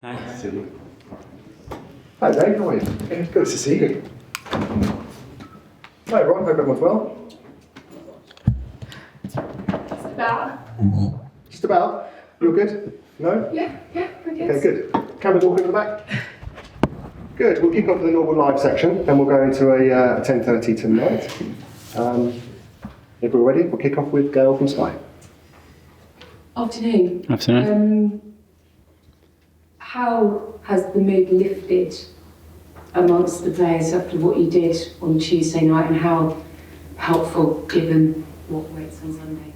Hi. Silly. Hi Dave, how are you? Good to see you. Hi everyone, hope everyone's well. Just about. Just about? You're good? No? Yeah, we're good. Okay, good. Cameras walking in the back? Good, we'll kick off with the normal live section, then we'll go into a 10:30 tonight. If we're ready, we'll kick off with Gail from Sky. Afternoon. Afternoon. How has the mood lifted amongst the players after what you did on Tuesday night, and how helpful given what waits on Sunday?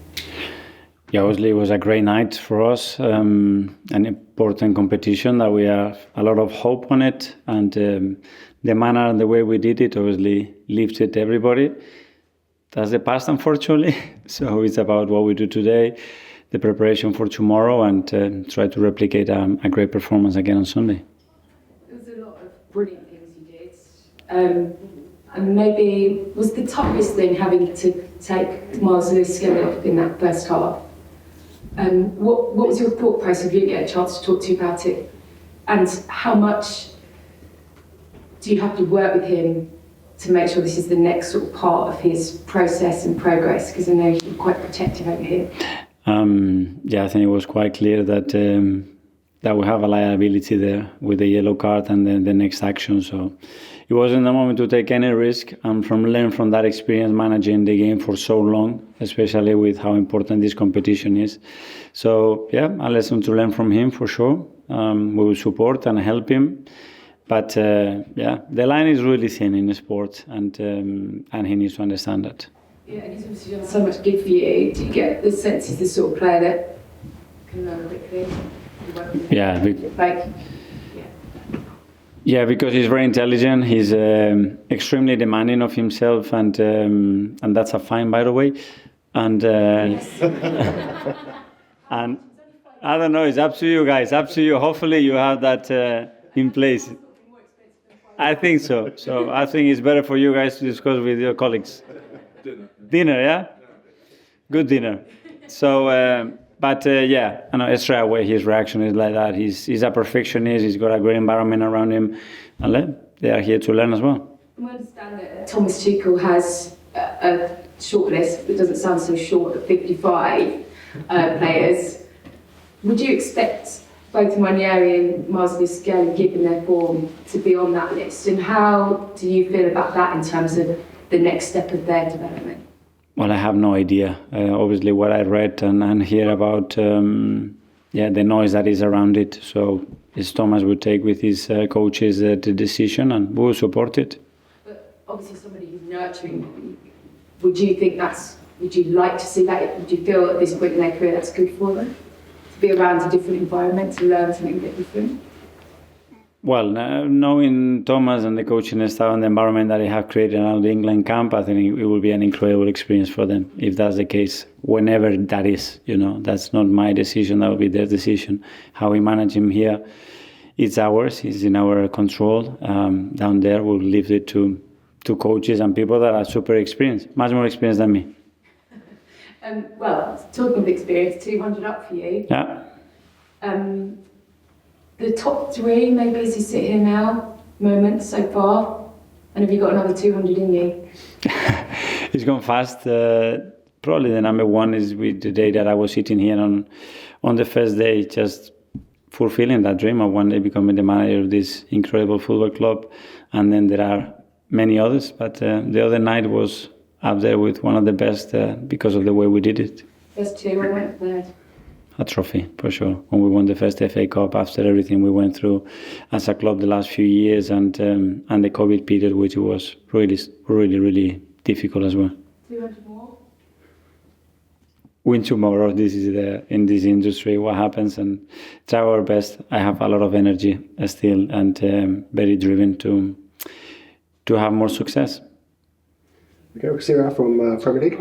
Yeah, obviously it was a great night for us, an important competition that we have a lot of hope on it, and the manner and the way we did it obviously lifted everybody. That's the past, unfortunately. So it's about what we do today, the preparation for tomorrow, and try to replicate a great performance again on Sunday. There was a lot of brilliant things you did. And maybe was the toughest thing having to take Myles and Skelly off in that first half? What was your thought process if you didn't get a chance to talk to you about it? And how much do you have to work with him to make sure this is the next sort of part of his process and progress? Because I know you're quite protective over here. Yeah, I think it was quite clear that that we have a liability there with the yellow card and then the next action. So it wasn't the moment to take any risk, and learn from that experience managing the game for so long, especially with how important this competition is. So yeah, a lesson to learn from him for sure. We will support and help him. But yeah, the line is really thin in the sport, and he needs to understand that. Yeah, and he's obviously done so much good for you. Do you get the sense he's the sort of player that can learn quickly? Yeah. Like, Yeah, because he's very intelligent. He's extremely demanding of himself, and that's a fine, by the way. And and I don't know. It's up to you guys. Up to you. Hopefully, you have that in place. I think so. So I think it's better for you guys to discuss with your colleagues. Dinner, yeah? Good dinner. So, yeah, I know straight away his reaction is like that. He's a perfectionist. He's got a great environment around him, and they are here to learn as well. I understand that Thomas Tuchel has a shortlist that doesn't sound so short of 55 players. Would you expect both Nwaneri and Myles and Skelly, given their form, to be on that list? And how do you feel about that in terms of the next step of their development? Well, I have no idea. Obviously, what I read and hear about, the noise that is around it. So, it's Thomas will take with his coaches the decision, and we will support it. But obviously, somebody who's nurturing them, would you like to see that? Would you feel at this point in their career that's good for them? To be around a different environment, to learn something a bit different? Well, knowing Thomas and the coaching staff and the environment that they have created around the England camp, I think it will be an incredible experience for them, if that's the case, whenever that is. That's not my decision, that will be their decision. How we manage him here, it's ours, it's in our control. Down there, we'll leave it to coaches and people that are super experienced, much more experienced than me. Well, talking of experience, 200 up for you. Yeah. The top three, maybe as you sit here now, moments so far, and have you got another 200 in you? It's gone fast. Probably the number one is with the day that I was sitting here on the first day, just fulfilling that dream of one day becoming the manager of this incredible football club. And then there are many others, but the other night was up there with one of the best because of the way we did it. There's two, I went third. A trophy, for sure. When we won the first FA Cup, after everything we went through as a club the last few years, and the COVID period, which was really, really, really difficult as well. 200 more? Win tomorrow. This is in this industry what happens, and try our best. I have a lot of energy still, and very driven to have more success. Okay, Sarah from Premier League.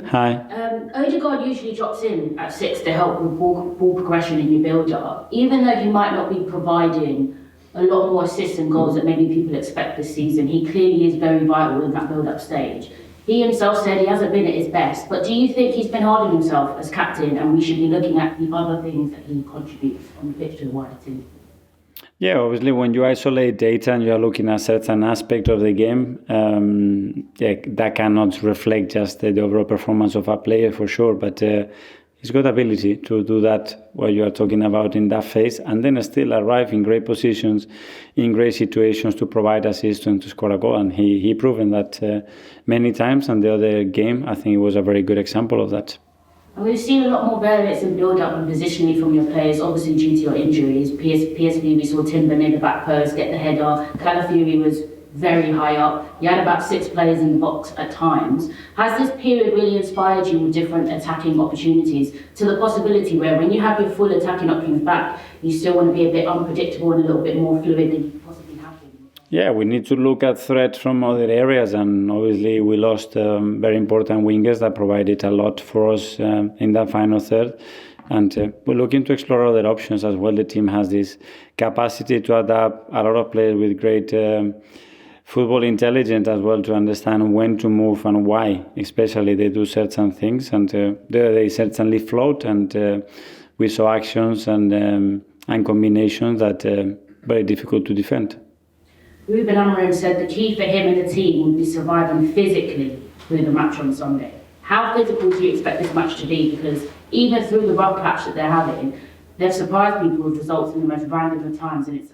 Hi. Odegaard usually drops in at 6 to help with ball progression in your build-up. Even though he might not be providing a lot more assists and goals that maybe people expect this season, he clearly is very vital in that build-up stage. He himself said he hasn't been at his best, but do you think he's been hard on himself as captain, and we should be looking at the other things that he contributes on the pitch to the wider team? Yeah, obviously, when you isolate data and you are looking at certain aspect of the game, that cannot reflect just the overall performance of a player for sure. But he's got ability to do that, what you are talking about in that phase, and then still arrive in great positions, in great situations to provide assist and to score a goal. And he proven that many times. And the other game, I think it was a very good example of that. And we've seen a lot more variance in build-up and positionally from your players, obviously due to your injuries. PSV, we saw Timber near the back post, get the header. Calafiori was very high up. You had about 6 players in the box at times. Has this period really inspired you with different attacking opportunities to the possibility where when you have your full attacking options back, you still want to be a bit unpredictable and a little bit more fluid than you possibly have been? Yeah, we need to look at threats from other areas, and obviously we lost very important wingers that provided a lot for us in that final third. And we're looking to explore other options as well. The team has this capacity to adapt, a lot of players with great football intelligence as well, to understand when to move and why, especially they do certain things. And they certainly float, and we saw actions and combinations that very difficult to defend. Ruben Amorim said the key for him and the team would be surviving physically through the match on Sunday. How physical do you expect this match to be? Because even through the rough patch that they're having, they've surprised people with results in the most random of times, and it's.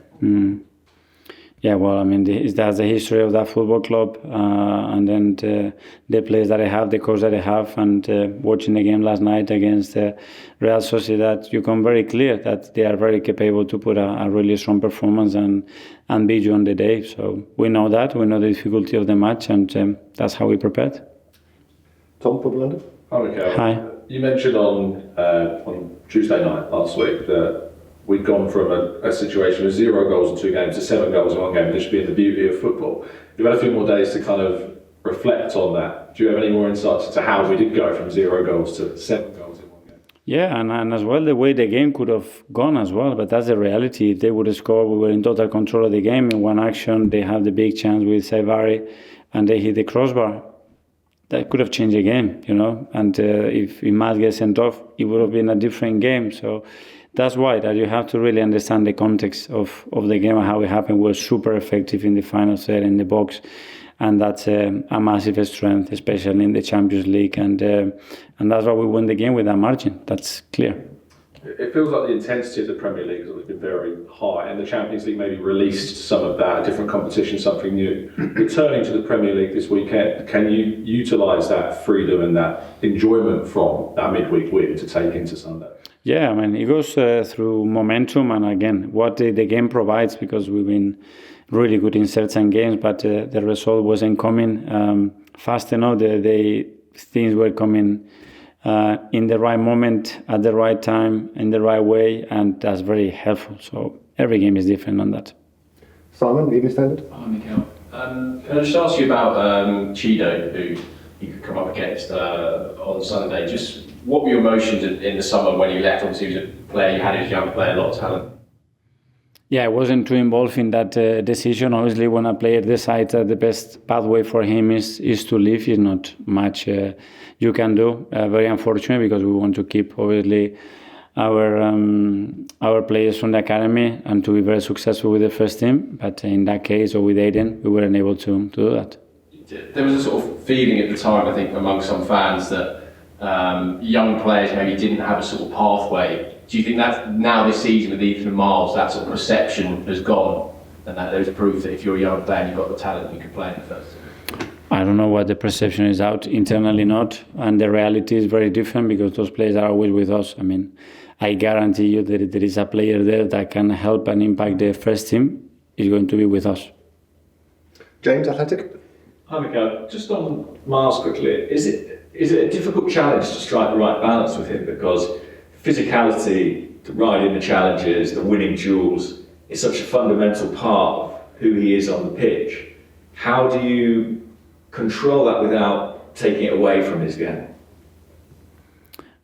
Yeah, well, I mean, that's the history of that football club, and then the players that I have, the coach that I have, and watching the game last night against Real Sociedad, you come very clear that they are very capable to put a really strong performance and beat you on the day. So we know that, we know the difficulty of the match, and that's how we prepared. Tom, Football London. Hi, Mikel. Hi. You mentioned on Tuesday night last week that we'd gone from a situation with 0 goals in 2 games to 7 goals in 1 game. This being the beauty of football. You've had a few more days to kind of reflect on that. Do you have any more insights into how we did go from 0 goals to 7 goals in 1 game? Yeah, and as well the way the game could have gone as well, but that's the reality. If they would have scored, we were in total control of the game. In one action, they had the big chance with Saivari, and they hit the crossbar. That could have changed the game, you know. And if Myles gets sent off, it would have been a different game. So that's why that you have to really understand the context of the game and how it happened. We're super effective in the final third in the box, and that's a massive strength, especially in the Champions League. And that's why we won the game with that margin. That's clear. It feels like the intensity of the Premier League has always been very high, and the Champions League maybe released some of that, a different competition, something new. Returning to the Premier League this weekend, can you utilise that freedom and that enjoyment from that midweek win to take into Sunday? Yeah, I mean, it goes through momentum and, again, what the game provides, because we've been really good in certain games, but the result wasn't coming fast enough. The things were coming in the right moment, at the right time, in the right way, and that's very helpful. So every game is different on that. Simon, Evening Standard. Hi, Mikel. Can I just ask you about Chido, who you could come up against on Sunday? Just what were your emotions in the summer when you left? Obviously, he was a player, you had his young player, a lot of talent. Yeah, I wasn't too involved in that decision. Obviously, when a player decides that the best pathway for him is to leave, there's not much you can do. Very unfortunate, because we want to keep, obviously, our players from the academy and to be very successful with the first team. But in that case, or with Aiden, we weren't able to do that. There was a sort of feeling at the time, I think, among some fans that young players maybe didn't have a sort of pathway. Do you think that now this season with Ethan and Myles, that sort of perception has gone, and that there's proof that if you're a young player and you've got the talent, you can play in the first team? I don't know what the perception is out internally, not, and the reality is very different, because those players are always with us. I mean, I guarantee you that if there is a player there that can help and impact the first team, is going to be with us. James, Athletic. Hi, Mikel. Just on Myles quickly, is it a difficult challenge to strike the right balance with him? Because physicality, the riding the challenges, the winning duels, is such a fundamental part of who he is on the pitch. How do you control that without taking it away from his game?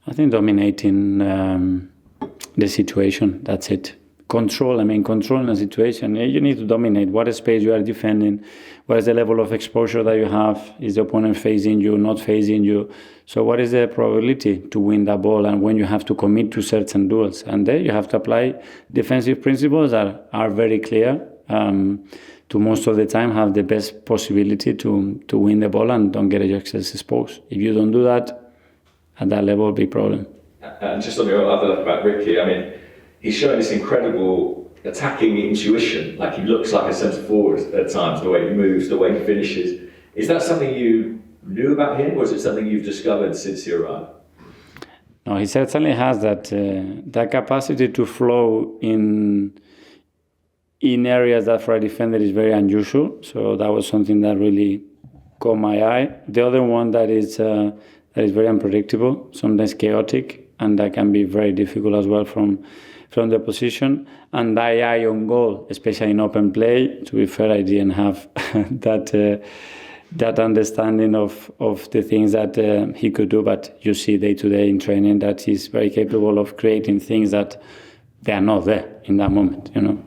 I think dominating the situation, that's it. control. I mean, controlling a situation. You need to dominate. What space you are defending? What is the level of exposure that you have? Is the opponent facing you, not facing you? So what is the probability to win that ball, and when you have to commit to certain duels? And there you have to apply defensive principles that are very clear, to most of the time have the best possibility to win the ball and don't get yourself exposed. If you don't do that, at that level, big problem. And just on your other about Ricky, I mean, he's showing this incredible attacking intuition. Like, he looks like a centre forward at times, the way he moves, the way he finishes. Is that something you knew about him, or is it something you've discovered since he arrived? No, he certainly has that capacity to flow in areas that for a defender is very unusual. So that was something that really caught my eye. The other one that is very unpredictable, sometimes chaotic, and that can be very difficult as well from the position. And that eye on goal, especially in open play. To be fair, I didn't have that understanding of the things that he could do, but you see day to day in training that he's very capable of creating things that they are not there in that moment, you know.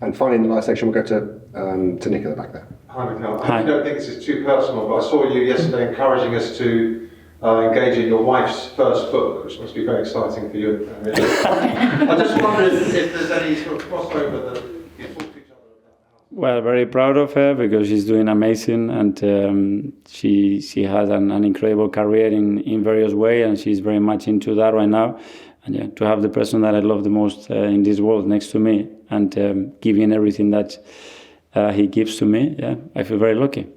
And finally, in the last section, we'll go to Nick at the back there. Hi, Mikel. Hi. I don't think this is too personal, but I saw you yesterday encouraging us to engage in your wife's first book, which must be very exciting for you. I just wondered if there's any sort of crossover that you talk to each other about. Well, very proud of her because she's doing amazing, and she has an incredible career in various ways, and she's very much into that right now. And yeah, to have the person that I love the most in this world next to me and giving everything that he gives to me, yeah, I feel very lucky.